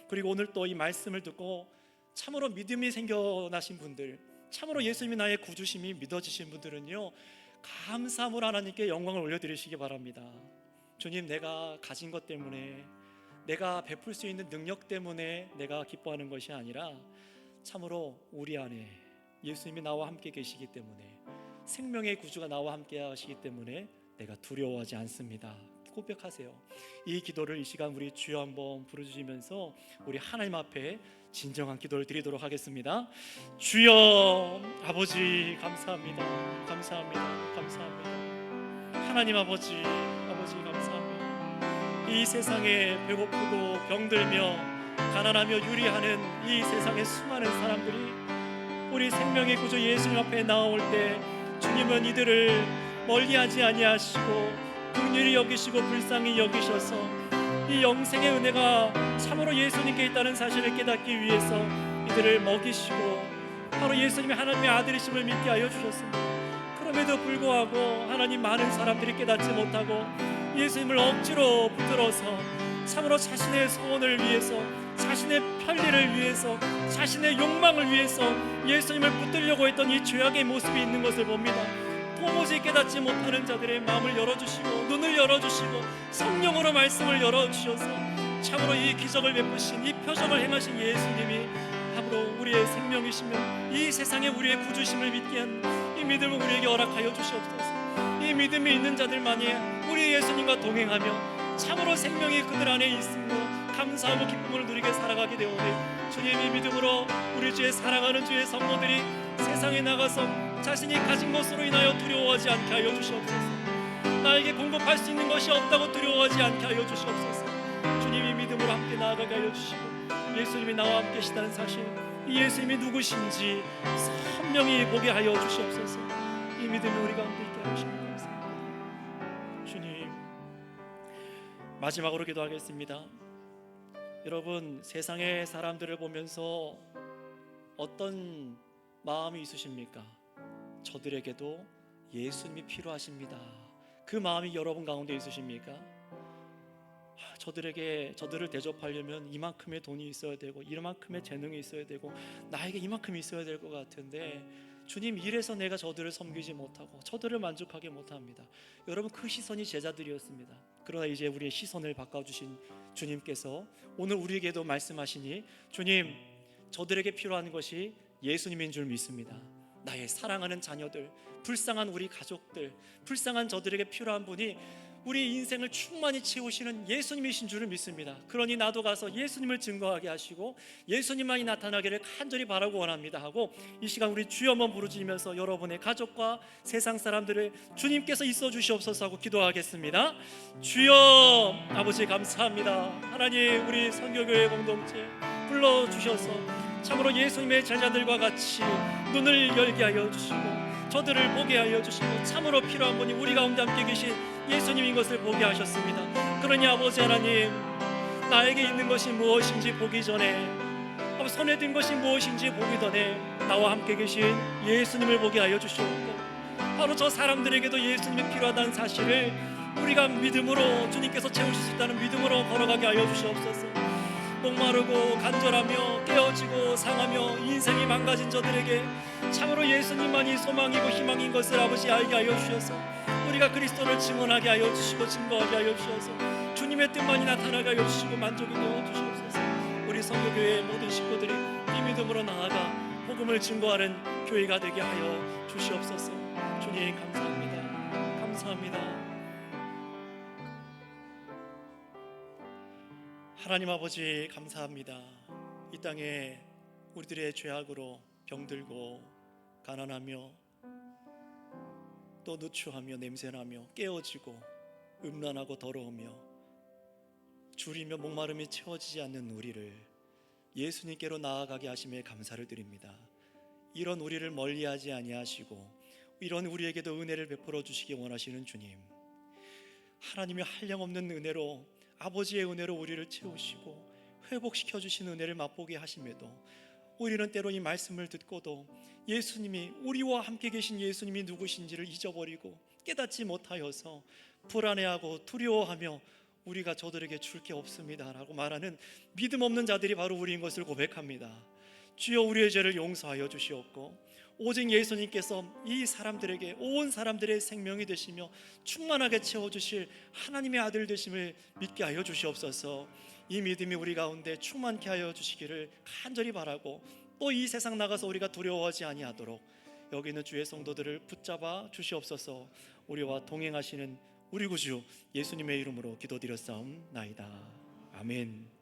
[SPEAKER 1] 그리고 오늘 또 이 말씀을 듣고 참으로 믿음이 생겨나신 분들, 참으로 예수님이 나의 구주심이 믿어지신 분들은요, 감사함으로 하나님께 영광을 올려드리시기 바랍니다. 주님, 내가 가진 것 때문에, 내가 베풀 수 있는 능력 때문에 내가 기뻐하는 것이 아니라 참으로 우리 안에 예수님이 나와 함께 계시기 때문에, 생명의 구주가 나와 함께 하시기 때문에 내가 두려워하지 않습니다. 고백하세요. 이 기도를 이 시간 우리 주여 한번 부르짖으면서 우리 하나님 앞에 진정한 기도를 드리도록 하겠습니다. 주여 아버지 감사합니다. 감사합니다. 감사합니다. 하나님 아버지 감사합니다. 이 세상에 배고프고 병들며 가난하며 유리하는 이 세상의 수많은 사람들이 우리 생명의 구주 예수님 앞에 나올 때, 주님은 이들을 멀리하지 아니하시고 긍휼히 여기시고 불쌍히 여기셔서 이 영생의 은혜가 참으로 예수님께 있다는 사실을 깨닫기 위해서 이들을 먹이시고 바로 예수님이 하나님의 아들이심을 믿게 하여 주셨습니다. 그럼에도 불구하고 하나님, 많은 사람들이 깨닫지 못하고 예수님을 억지로 붙들어서 참으로 자신의 소원을 위해서, 자신의 편리를 위해서, 자신의 욕망을 위해서 예수님을 붙들려고 했던 이 죄악의 모습이 있는 것을 봅니다. 도무지 깨닫지 못하는 자들의 마음을 열어주시고 눈을 열어주시고 성령으로 말씀을 열어주셔서 참으로 이 기적을 베푸신, 이 표적을 행하신 예수님이 참으로 우리의 생명이시며 이 세상에 우리의 구주심을 믿게 한 이 믿음을 우리에게 허락하여 주시옵소서. 이 믿음이 있는 자들만이 우리 예수님과 동행하며 참으로 생명이 그들 안에 있으므로 감사하고 기쁨을 누리게 살아가게 되오니, 주님, 이 믿음으로 우리 주의 사랑하는 주의 성도들이 세상에 나가서 자신이 가진 것으로 인하여 두려워하지 않게 하여 주시옵소서. 나에게 공급할 수 있는 것이 없다고 두려워하지 않게 하여 주시옵소서. 주님, 이 믿음으로 함께 나아가게 하여 주시고 예수님이 나와 함께 계시다는 사실, 이 예수님이 누구신지 선명히 보게 하여 주시옵소서. 이 믿음이 우리 가운데 있게 하여 주시옵소서. 주님, 마지막으로 기도하겠습니다. 여러분, 세상의 사람들을 보면서 어떤 마음이 있으십니까? 저들에게도 예수님이 필요하십니다. 그 마음이 여러분 가운데 있으십니까? 저들을 대접하려면 이만큼의 돈이 있어야 되고 이만큼의 재능이 있어야 되고 나에게 이만큼이 있어야 될 것 같은데, 주님, 이래서 내가 저들을 섬기지 못하고 저들을 만족하게 못합니다. 여러분, 그 시선이 제자들이었습니다. 그러나 이제 우리의 시선을 바꿔주신 주님께서 오늘 우리에게도 말씀하시니, 주님, 저들에게 필요한 것이 예수님인 줄 믿습니다. 나의 사랑하는 자녀들, 불쌍한 우리 가족들, 불쌍한 저들에게 필요한 분이 우리 인생을 충만히 채우시는 예수님이신 줄을 믿습니다. 그러니 나도 가서 예수님을 증거하게 하시고 예수님만이 나타나기를 간절히 바라고 원합니다 하고 이 시간 우리 주여 한번 부르짖으면서 여러분의 가족과 세상 사람들을 주님께서 있어 주시옵소서 하고 기도하겠습니다. 주여 아버지 감사합니다. 하나님 우리 선교교회 공동체 불러주셔서 참으로 예수님의 제자들과 같이 눈을 열게 하여 주시고 저들을 보게 하여 주시고 참으로 필요한 분이 우리 가운데 함께 계신 예수님인 것을 보게 하셨습니다. 그러니 아버지 하나님 나에게 있는 것이 무엇인지 보기 전에 손에 든 것이 무엇인지 보기 전에 나와 함께 계신 예수님을 보게 하여 주시옵고 바로 저 사람들에게도 예수님이 필요하다는 사실을 우리가 믿음으로 주님께서 채우실 수 있다는 믿음으로 걸어가게 하여 주시옵소서. 목마르고 간절하며 깨어지고 상하며 인생이 망가진 저들에게 참으로 예수님만이 소망이고 희망인 것을 아버지 알게 하여 주셔서 우리가 그리스도를 증언하게 하여 주시고 증거하게 하여 주셔서 주님의 뜻만이 나타나게 하여 주시고 만족이 되어 주시옵소서. 우리 선교교회의 모든 식구들이 이 믿음으로 나아가 복음을 증거하는 교회가 되게 하여 주시옵소서. 주님 감사합니다. 감사합니다. 하나님 아버지 감사합니다. 이 땅에 우리들의 죄악으로 병들고 가난하며 또 누추하며 냄새나며 깨어지고 음란하고 더러우며 줄이며 목마름이 채워지지 않는 우리를 예수님께로 나아가게 하심에 감사를 드립니다. 이런 우리를 멀리하지 아니하시고 이런 우리에게도 은혜를 베풀어 주시기 원하시는 주님, 하나님의 한량없는 은혜로 아버지의 은혜로 우리를 채우시고 회복시켜 주신 은혜를 맛보게 하심에도 우리는 때로 이 말씀을 듣고도 예수님이 우리와 함께 계신 예수님이 누구신지를 잊어버리고 깨닫지 못하여서 불안해하고 두려워하며 우리가 저들에게 줄 게 없습니다 라고 말하는 믿음 없는 자들이 바로 우리인 것을 고백합니다. 주여 우리의 죄를 용서하여 주시옵고 오직 예수님께서 이 사람들에게 온 사람들의 생명이 되시며 충만하게 채워주실 하나님의 아들 되심을 믿게 하여 주시옵소서. 이 믿음이 우리 가운데 충만케 하여 주시기를 간절히 바라고 또 이 세상 나가서 우리가 두려워하지 아니하도록 여기 있는 주의 성도들을 붙잡아 주시옵소서. 우리와 동행하시는 우리 구주 예수님의 이름으로 기도드렸사옵나이다. 아멘.